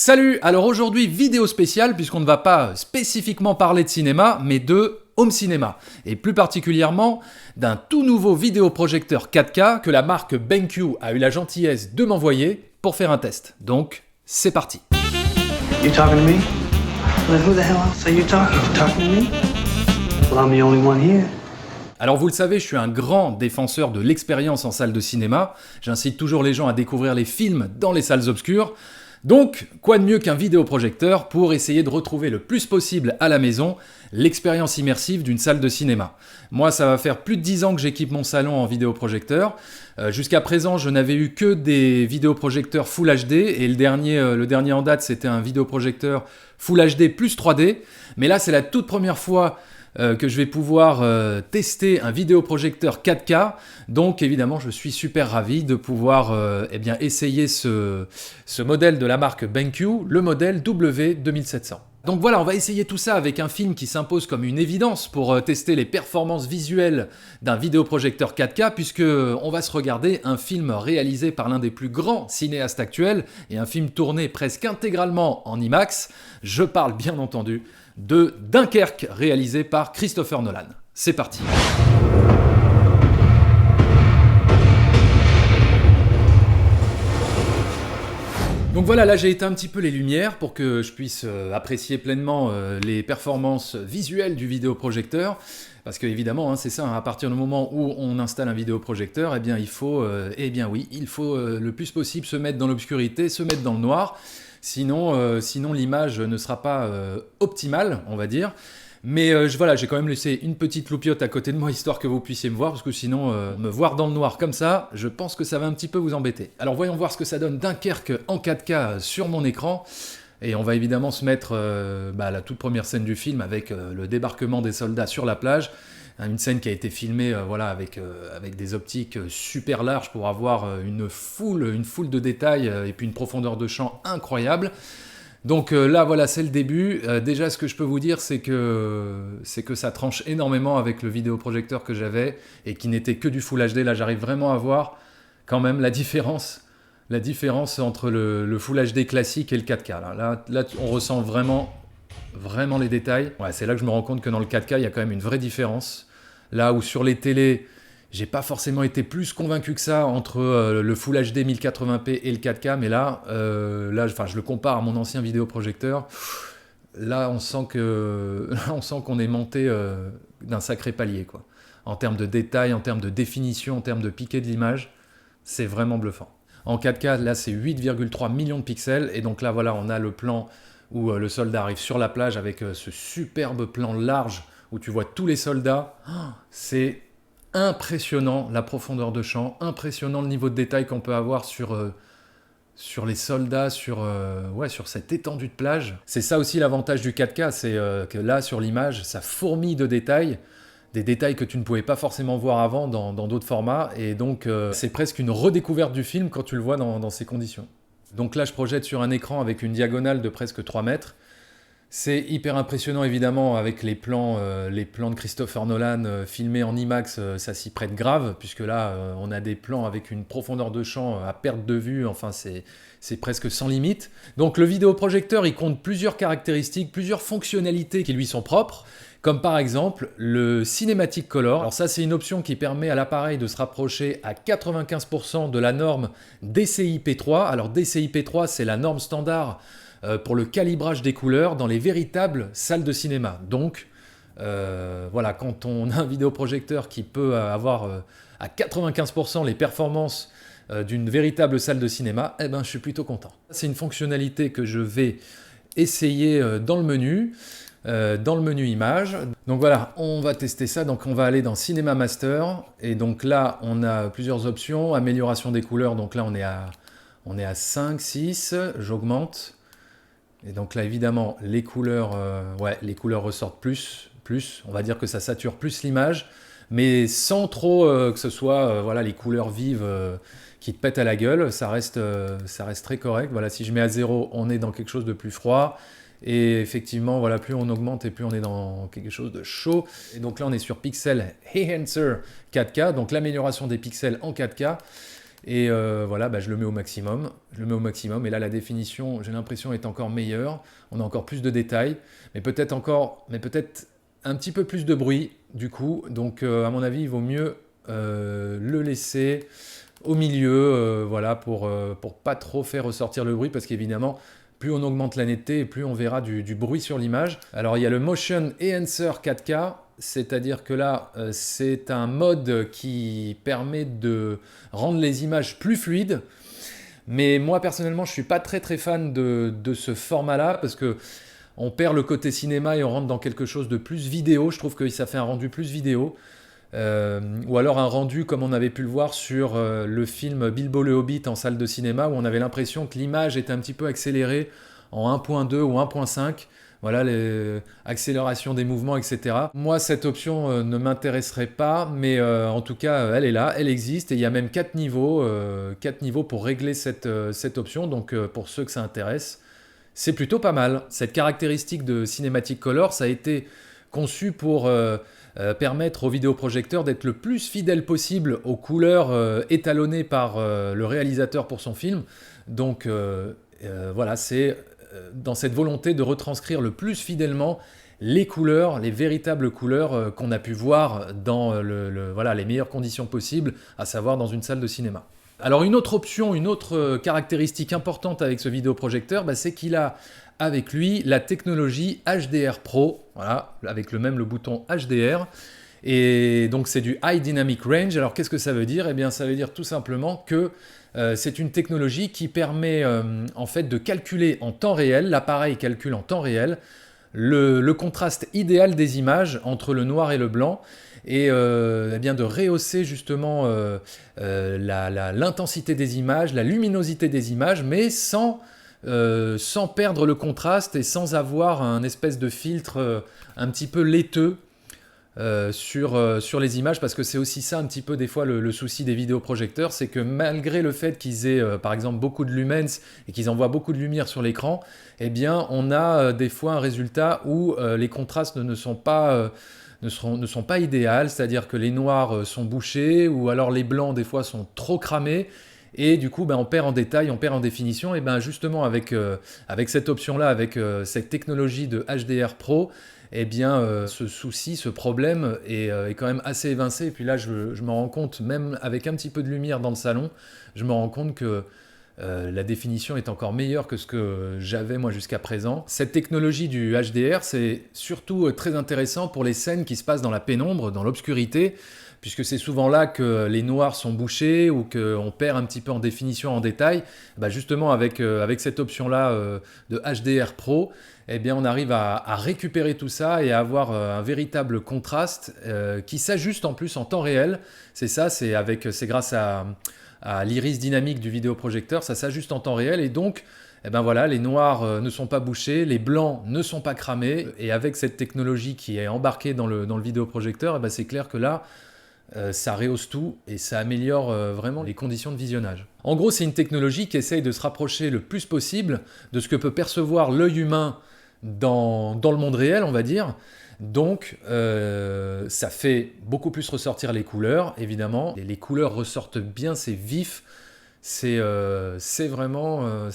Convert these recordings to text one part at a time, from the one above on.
Salut! Alors aujourd'hui, vidéo spéciale, puisqu'on ne va pas spécifiquement parler de cinéma, mais de home cinéma. Et plus particulièrement d'un tout nouveau vidéoprojecteur 4K que la marque BenQ a eu la gentillesse de m'envoyer pour faire un test. Donc, c'est parti! You talking to me? Well, who the hell else are you talking to? Talking to me? Well, I'm the only one here. Alors vous le savez, je suis un grand défenseur de l'expérience en salle de cinéma. J'incite toujours les gens à découvrir les films dans les salles obscures. Donc, quoi de mieux qu'un vidéoprojecteur pour essayer de retrouver le plus possible à la maison l'expérience immersive d'une salle de cinéma. Moi, ça va faire plus de 10 ans que j'équipe mon salon en vidéoprojecteur. Jusqu'à présent, je n'avais eu que des vidéoprojecteurs Full HD et le dernier en date, c'était un vidéoprojecteur Full HD plus 3D. Mais là, c'est la toute première fois que je vais pouvoir tester un vidéoprojecteur 4K. Donc évidemment, je suis super ravi de pouvoir essayer ce modèle de la marque BenQ, le modèle W2700. Donc voilà, on va essayer tout ça avec un film qui s'impose comme une évidence pour tester les performances visuelles d'un vidéoprojecteur 4K, puisque on va se regarder un film réalisé par l'un des plus grands cinéastes actuels et un film tourné presque intégralement en IMAX. Je parle bien entendu de Dunkerque, réalisé par Christopher Nolan. C'est parti. Donc voilà, là j'ai éteint un petit peu les lumières pour que je puisse apprécier pleinement les performances visuelles du vidéoprojecteur. Parce que évidemment, c'est ça, à partir du moment où on installe un vidéoprojecteur, il faut le plus possible se mettre dans l'obscurité, se mettre dans le noir. Sinon l'image ne sera pas optimale, on va dire. Mais j'ai quand même laissé une petite loupiote à côté de moi, histoire que vous puissiez me voir, parce que sinon, me voir dans le noir comme ça, je pense que ça va un petit peu vous embêter. Alors voyons voir ce que ça donne Dunkerque en 4K sur mon écran. Et on va évidemment se mettre la toute première scène du film avec le débarquement des soldats sur la plage. Une scène qui a été filmée avec des optiques super larges pour avoir une foule de détails et puis une profondeur de champ incroyable. Donc là, voilà, c'est le début. Déjà, ce que je peux vous dire, c'est que ça tranche énormément avec le vidéoprojecteur que j'avais et qui n'était que du Full HD. Là, j'arrive vraiment à voir quand même la différence entre le Full HD classique et le 4K. Là, on ressent vraiment les détails. Ouais, c'est là que je me rends compte que dans le 4K, il y a quand même une vraie différence. Là où sur les télés, j'ai pas forcément été plus convaincu que ça entre le Full HD 1080p et le 4K, mais là, je le compare à mon ancien vidéoprojecteur. Là, on sent qu'on est monté d'un sacré palier, quoi. En termes de détails, en termes de définition, en termes de piqué de l'image, c'est vraiment bluffant. En 4K, là, c'est 8,3 millions de pixels, et donc là, voilà, on a le plan où le soldat arrive sur la plage avec ce superbe plan large où tu vois tous les soldats. C'est impressionnant la profondeur de champ, impressionnant le niveau de détail qu'on peut avoir sur les soldats, sur cette étendue de plage. C'est ça aussi l'avantage du 4K, c'est que là sur l'image, ça fourmille de détails, des détails que tu ne pouvais pas forcément voir avant dans d'autres formats, et donc c'est presque une redécouverte du film quand tu le vois dans ces conditions. Donc là je projette sur un écran avec une diagonale de presque 3 mètres. C'est hyper impressionnant évidemment avec les plans de Christopher Nolan filmés en IMAX, ça s'y prête grave, puisque là on a des plans avec une profondeur de champ à perte de vue, enfin c'est presque sans limite. Donc le vidéoprojecteur il compte plusieurs caractéristiques, plusieurs fonctionnalités qui lui sont propres, comme par exemple le Cinematic Color. Alors ça c'est une option qui permet à l'appareil de se rapprocher à 95% de la norme DCI-P3. Alors DCI-P3 c'est la norme standard pour le calibrage des couleurs dans les véritables salles de cinéma. Donc, quand on a un vidéoprojecteur qui peut avoir à 95% les performances d'une véritable salle de cinéma, je suis plutôt content. C'est une fonctionnalité que je vais essayer dans le menu Images. Donc voilà, on va tester ça. Donc on va aller dans Cinema Master. Et donc là, on a plusieurs options. Amélioration des couleurs. Donc là, on est à 5, 6. J'augmente. Et donc là, évidemment, les couleurs ressortent plus. On va dire que ça sature plus l'image, mais sans trop que ce soit les couleurs vives qui te pètent à la gueule. Ça reste très correct. Voilà, si je mets à 0, on est dans quelque chose de plus froid. Et effectivement, voilà, plus on augmente et plus on est dans quelque chose de chaud. Et donc là, on est sur Pixel Enhancer 4K, donc l'amélioration des pixels en 4K. Et voilà, bah, je le mets au maximum. Je le mets au maximum. Et là, la définition, j'ai l'impression, est encore meilleure. On a encore plus de détails. Mais peut-être un petit peu plus de bruit, du coup. Donc, à mon avis, il vaut mieux le laisser au milieu, voilà, pour pas trop faire ressortir le bruit. Parce qu'évidemment, plus on augmente la netteté, et plus on verra du bruit sur l'image. Alors, il y a le Motion Enhancer 4K. C'est-à-dire que là, c'est un mode qui permet de rendre les images plus fluides. Mais moi, personnellement, je ne suis pas très fan de ce format-là parce que on perd le côté cinéma et on rentre dans quelque chose de plus vidéo. Je trouve que ça fait un rendu plus vidéo. Ou alors un rendu comme on avait pu le voir sur le film Bilbo le Hobbit en salle de cinéma où on avait l'impression que l'image était un petit peu accélérée en 1.2 ou 1.5. Voilà, l'accélération des mouvements, etc. Moi, cette option ne m'intéresserait pas, mais en tout cas, elle est là, elle existe, et il y a même 4 niveaux pour régler cette option, donc pour ceux que ça intéresse, c'est plutôt pas mal. Cette caractéristique de Cinematic Color, ça a été conçu pour permettre aux vidéoprojecteurs d'être le plus fidèle possible aux couleurs étalonnées par le réalisateur pour son film. Donc voilà, c'est dans cette volonté de retranscrire le plus fidèlement les couleurs, les véritables couleurs qu'on a pu voir dans voilà, les meilleures conditions possibles, à savoir dans une salle de cinéma. Alors une autre option, une autre caractéristique importante avec ce vidéoprojecteur, bah, c'est qu'il a avec lui la technologie HDR Pro, voilà, avec le bouton HDR. Et donc c'est du High Dynamic Range. Alors qu'est-ce que ça veut dire? Eh bien ça veut dire tout simplement que c'est une technologie qui permet en fait de calculer en temps réel, l'appareil calcule en temps réel, le contraste idéal des images entre le noir et le blanc, et eh bien de rehausser justement l'intensité des images, la luminosité des images, mais sans perdre le contraste et sans avoir un espèce de filtre un petit peu laiteux sur les images, parce que c'est aussi ça un petit peu des fois le souci des vidéoprojecteurs, c'est que malgré le fait qu'ils aient par exemple beaucoup de lumens et qu'ils envoient beaucoup de lumière sur l'écran, eh bien on a des fois un résultat où les contrastes ne sont pas idéaux, c'est-à-dire que les noirs sont bouchés, ou alors les blancs des fois sont trop cramés. Et du coup, ben, on perd en détail, on perd en définition. Et ben justement, avec cette option-là, avec cette technologie de HDR Pro, eh bien, ce souci, ce problème est quand même assez évincé. Et puis là, je me rends compte, même avec un petit peu de lumière dans le salon, je me rends compte que la définition est encore meilleure que ce que j'avais moi jusqu'à présent. Cette technologie du HDR, c'est surtout très intéressant pour les scènes qui se passent dans la pénombre, dans l'obscurité, puisque c'est souvent là que les noirs sont bouchés ou qu'on perd un petit peu en définition, en détail. Bah justement, avec cette option-là de HDR Pro, eh bien, on arrive à récupérer tout ça et à avoir un véritable contraste qui s'ajuste en plus en temps réel. C'est ça, c'est grâce à l'iris dynamique du vidéoprojecteur, ça s'ajuste en temps réel, et donc eh ben voilà, les noirs ne sont pas bouchés, les blancs ne sont pas cramés, et avec cette technologie qui est embarquée dans le vidéoprojecteur, eh ben c'est clair que là, ça rehausse tout et ça améliore vraiment les conditions de visionnage. En gros, c'est une technologie qui essaye de se rapprocher le plus possible de ce que peut percevoir l'œil humain dans le monde réel, on va dire. Donc, ça fait beaucoup plus ressortir les couleurs, évidemment. Et les couleurs ressortent bien, c'est vif, c'est vraiment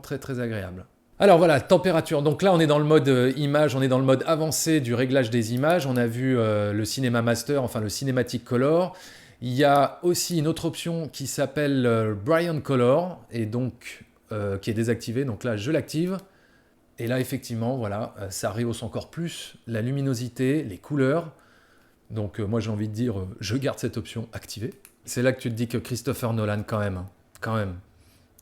très très agréable. Alors voilà, température. Donc là, on est dans le mode image, on est dans le mode avancé du réglage des images. On a vu le Cinema Master, enfin le Cinematic Color. Il y a aussi une autre option qui s'appelle Brilliant Color, et donc qui est désactivée. Donc là, je l'active. Et là, effectivement, voilà, ça rehausse encore plus la luminosité, les couleurs. Donc moi, j'ai envie de dire, je garde cette option activée. C'est là que tu te dis que Christopher Nolan, quand même,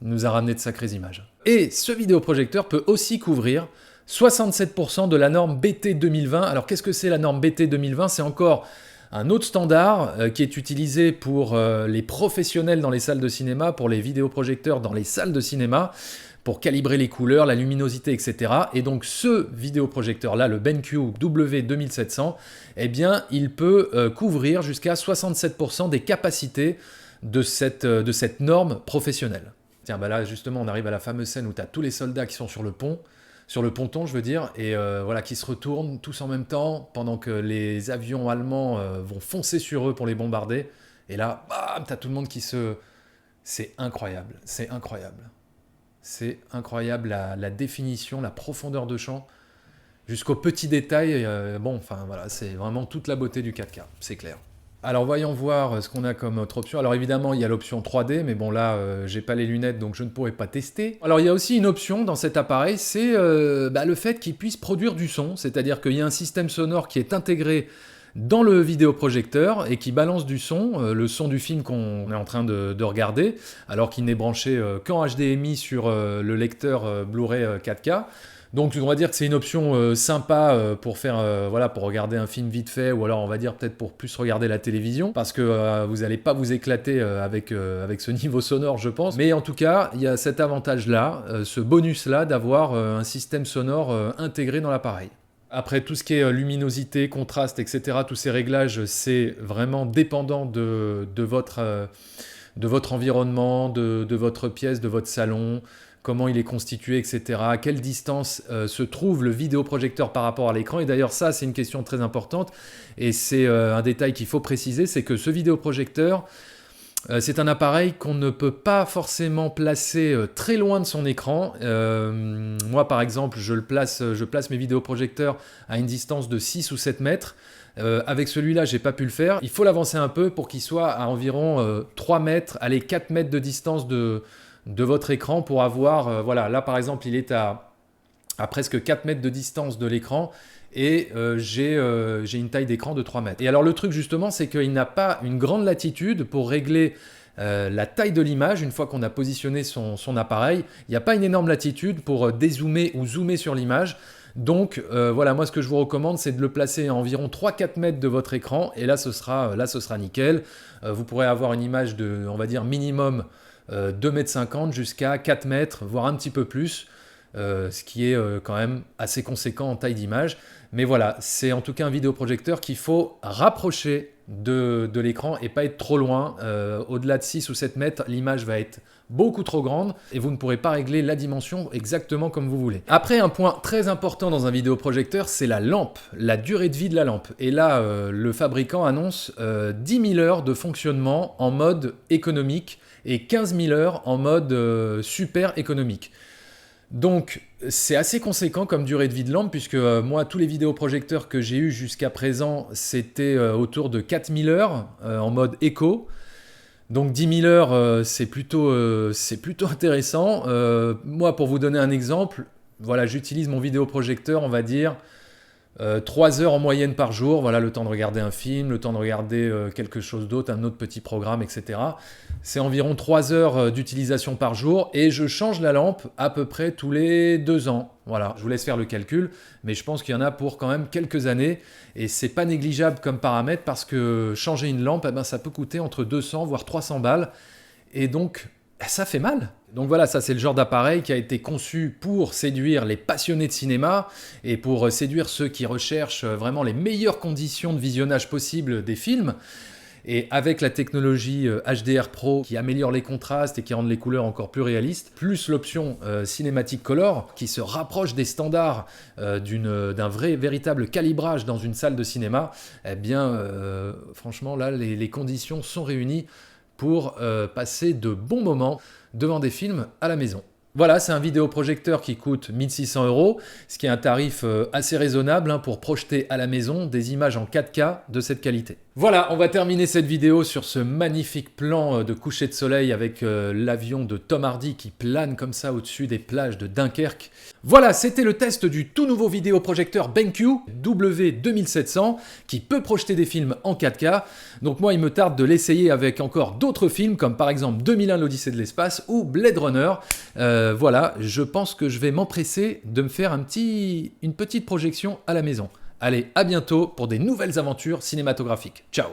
nous a ramené de sacrées images. Et ce vidéoprojecteur peut aussi couvrir 67% de la norme BT 2020. Alors qu'est-ce que c'est la norme BT 2020? C'est encore un autre standard qui est utilisé pour les professionnels dans les salles de cinéma, pour les vidéoprojecteurs dans les salles de cinéma, pour calibrer les couleurs, la luminosité, etc. Et donc ce vidéoprojecteur-là, le BenQ W2700, eh bien, il peut couvrir jusqu'à 67% des capacités de cette norme professionnelle. Tiens, bah là, justement, on arrive à la fameuse scène où tu as tous les soldats qui sont sur le ponton, je veux dire, et voilà, qui se retournent tous en même temps, pendant que les avions allemands vont foncer sur eux pour les bombarder. Et là, bam, tu as tout le monde qui se C'est incroyable, c'est incroyable. C'est incroyable la définition, la profondeur de champ, jusqu'aux petits détails. Voilà, c'est vraiment toute la beauté du 4K, c'est clair. Alors voyons voir ce qu'on a comme autre option. Alors évidemment, il y a l'option 3D, mais bon là, j'ai pas les lunettes, donc je ne pourrais pas tester. Alors il y a aussi une option dans cet appareil, c'est le fait qu'il puisse produire du son, c'est-à-dire qu'il y a un système sonore qui est intégré dans le vidéoprojecteur et qui balance du son, le son du film qu'on est en train de regarder, alors qu'il n'est branché qu'en HDMI sur le lecteur Blu-ray 4K. Donc on va dire que c'est une option sympa pour faire pour regarder un film vite fait, ou alors on va dire peut-être pour plus regarder la télévision, parce que vous n'allez pas vous éclater avec ce niveau sonore, je pense. Mais en tout cas, il y a cet avantage-là, ce bonus-là d'avoir un système sonore intégré dans l'appareil. Après, tout ce qui est luminosité, contraste, etc., tous ces réglages, c'est vraiment dépendant de votre environnement, de votre pièce, de votre salon, comment il est constitué, etc. À quelle distance se trouve le vidéoprojecteur par rapport à l'écran. Et d'ailleurs, ça, c'est une question très importante. Et c'est un détail qu'il faut préciser, c'est que ce vidéoprojecteur, c'est un appareil qu'on ne peut pas forcément placer très loin de son écran. Moi, par exemple, je place mes vidéoprojecteurs à une distance de 6 ou 7 mètres. Avec celui-là, j'ai pas pu le faire. Il faut l'avancer un peu pour qu'il soit à environ 3 mètres, allez, 4 mètres de distance de votre écran pour avoir... là, par exemple, il est à presque 4 mètres de distance de l'écran. Et j'ai une taille d'écran de 3 mètres. Et alors le truc justement, c'est qu'il n'a pas une grande latitude pour régler la taille de l'image. Une fois qu'on a positionné son appareil, il n'y a pas une énorme latitude pour dézoomer ou zoomer sur l'image. Donc moi ce que je vous recommande, c'est de le placer à environ 3-4 mètres de votre écran, et là ce sera nickel. Vous pourrez avoir une image de, on va dire, minimum 2,50 m jusqu'à 4 mètres, voire un petit peu plus. Ce qui est quand même assez conséquent en taille d'image. Mais voilà, c'est en tout cas un vidéoprojecteur qu'il faut rapprocher de l'écran et pas être trop loin. Au-delà de 6 ou 7 mètres, l'image va être beaucoup trop grande et vous ne pourrez pas régler la dimension exactement comme vous voulez. Après, un point très important dans un vidéoprojecteur, c'est la lampe, la durée de vie de la lampe. Et là, le fabricant annonce 10 000 heures de fonctionnement en mode économique et 15 000 heures en mode super économique. Donc c'est assez conséquent comme durée de vie de lampe, puisque moi tous les vidéoprojecteurs que j'ai eu jusqu'à présent c'était autour de 4000 heures en mode éco. Donc 10 000 heures c'est plutôt intéressant. Moi, pour vous donner un exemple, voilà, j'utilise mon vidéoprojecteur, on va dire 3 heures en moyenne par jour, voilà, le temps de regarder un film, le temps de regarder quelque chose d'autre, un autre petit programme, etc. C'est environ 3 heures d'utilisation par jour, et je change la lampe à peu près tous les 2 ans. Voilà, je vous laisse faire le calcul, mais je pense qu'il y en a pour quand même quelques années, et c'est pas négligeable comme paramètre, parce que changer une lampe, ça peut coûter entre 200 voire 300 balles, et donc ça fait mal. Donc voilà, ça c'est le genre d'appareil qui a été conçu pour séduire les passionnés de cinéma et pour séduire ceux qui recherchent vraiment les meilleures conditions de visionnage possible des films. Et avec la technologie HDR Pro qui améliore les contrastes et qui rend les couleurs encore plus réalistes, plus l'option Cinematic Color qui se rapproche des standards d'un véritable calibrage dans une salle de cinéma, eh bien franchement là les conditions sont réunies pour passer de bons moments devant des films à la maison. Voilà, c'est un vidéoprojecteur qui coûte 1 600 €, ce qui est un tarif assez raisonnable pour projeter à la maison des images en 4K de cette qualité. Voilà, on va terminer cette vidéo sur ce magnifique plan de coucher de soleil avec l'avion de Tom Hardy qui plane comme ça au-dessus des plages de Dunkerque. Voilà, c'était le test du tout nouveau vidéoprojecteur BenQ W2700 qui peut projeter des films en 4K. Donc moi, il me tarde de l'essayer avec encore d'autres films comme par exemple 2001 l'Odyssée de l'espace ou Blade Runner. Voilà, je pense que je vais m'empresser de me faire une petite projection à la maison. Allez, à bientôt pour des nouvelles aventures cinématographiques. Ciao!